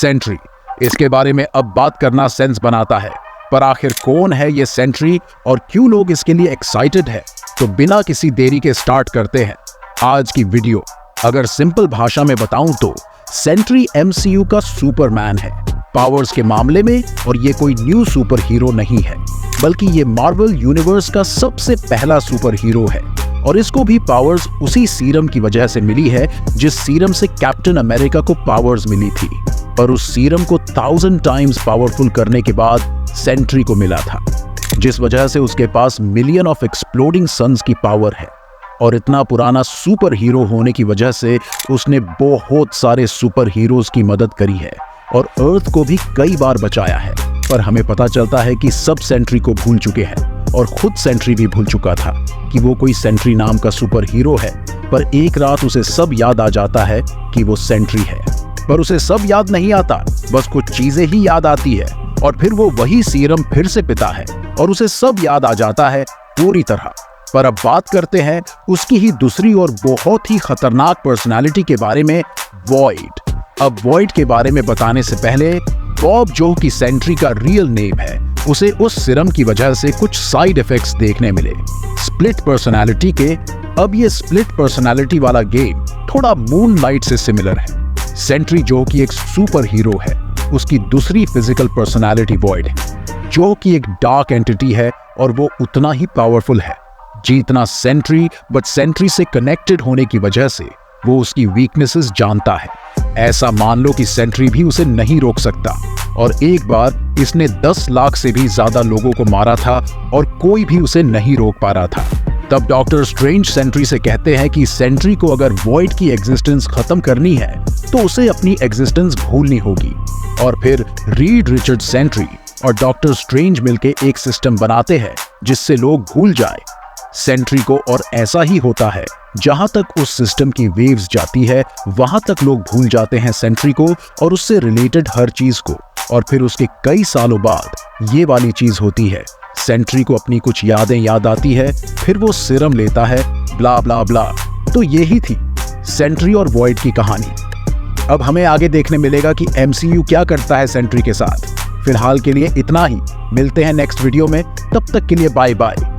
Sentry, इसके बारे में अब बात करना सेंस बनाता है। पर आखिर कौन है ये सेंट्री और क्यों लोग इसके लिए एक्साइटेड है? तो बिना किसी देरी के स्टार्ट करते हैं आज की वीडियो। अगर सिंपल भाषा में बताऊं तो सेंट्री एमसीयू का सुपरमैन है पावर्स के मामले में, और ये कोई न्यू सुपर हीरो नहीं है, बल्कि ये मार्वल यूनिवर्स का सबसे पहला सुपर हीरो है। और इसको भी पावर्स उसी सीरम की वजह से मिली है जिस सीरम से कैप्टन अमेरिका को पावर्स मिली थी। पर उस सीरम को 1000 टाइम्स पावरफुल करने के बाद सेंट्री को मिला था, जिस वजह से उसके पास मिलियन ऑफ एक्सप्लोडिंग सन्स की पावर है। और इतना पुराना सुपर हीरो होने की वजह से उसने बहुत सारे सुपर हीरोज की मदद करी है और अर्थ को भी कई बार बचाया है। पर हमें पता चलता है कि सब सेंट्री को भूल चुके हैं, और खुद सेंट्री भी भूल चुका था कि वो कोई सेंट्री नाम का सुपर हीरो है। पर एक रात उसे सब याद आ जाता है कि वो सेंट्री है। पर उसे सब याद नहीं आता, बस कुछ चीजें ही याद आती है, और फिर वो वही सीरम फिर से पीता है और उसे सब याद आ जाता है पूरी तरह। पर अब बात करते हैं उसकी ही दूसरी और बहुत ही खतरनाक पर्सनालिटी के बारे में, वॉइड। अब वॉइड के बारे में बताने से पहले, बॉब जो कि सेंट्री का रियल नेम है, उसे उस सीरम की वजह से कुछ साइड इफेक्ट्स देखने मिले स्प्लिट पर्सनालिटी के। अब ये स्प्लिट पर्सनालिटी वाला गेम थोड़ा मूनलाइट से सिमिलर है। सेंट्री जो कि एक सुपर हीरो है, उसकी दूसरी फिजिकल पर्सनालिटी वॉइड है, जो कि एक डार्क एंटिटी है, और वो उतना ही पावरफुल है जितना सेंट्री, बट सेंट्री से कनेक्टेड होने की वजह से वो उसकी वीकनेसेस जानता है। ऐसा मान लो कि सेंट्री भी उसे नहीं रोक सकता, और एक बार इसने 10 लाख से भी ज्यादा लोगों को मारा था और कोई भी उसे नहीं रोक पा रहा था। तब डॉक्टर स्ट्रेंज सेंट्री से कहते हैं कि सेंट्री को अगर वॉइड की एग्जिस्टेंस खत्म करनी है तो उसे अपनी एग्जिस्टेंस भूलनी होगी। और फिर रीड रिचर्ड सेंट्री और डॉक्टर स्ट्रेंज मिलके एक सिस्टम बनाते हैं जिससे लोग भूल जाए सेंट्री को। और ऐसा ही होता है, जहां तक उस सिस्टम की वेव्स जाती है वहां तक लोग भूल जाते हैं सेंट्री को और उससे रिलेटेड हर चीज को। और फिर उसके कई सालों बाद ये वाली चीज होती है, सेंट्री को अपनी कुछ यादें याद आती है, फिर वो सीरम लेता है, ब्ला ब्ला ब्ला। तो यही थी सेंट्री और वॉइड की कहानी। अब हमें आगे देखने मिलेगा कि एमसीयू क्या करता है सेंट्री के साथ। फिलहाल के लिए इतना ही, मिलते हैं नेक्स्ट वीडियो में, तब तक के लिए बाय बाय।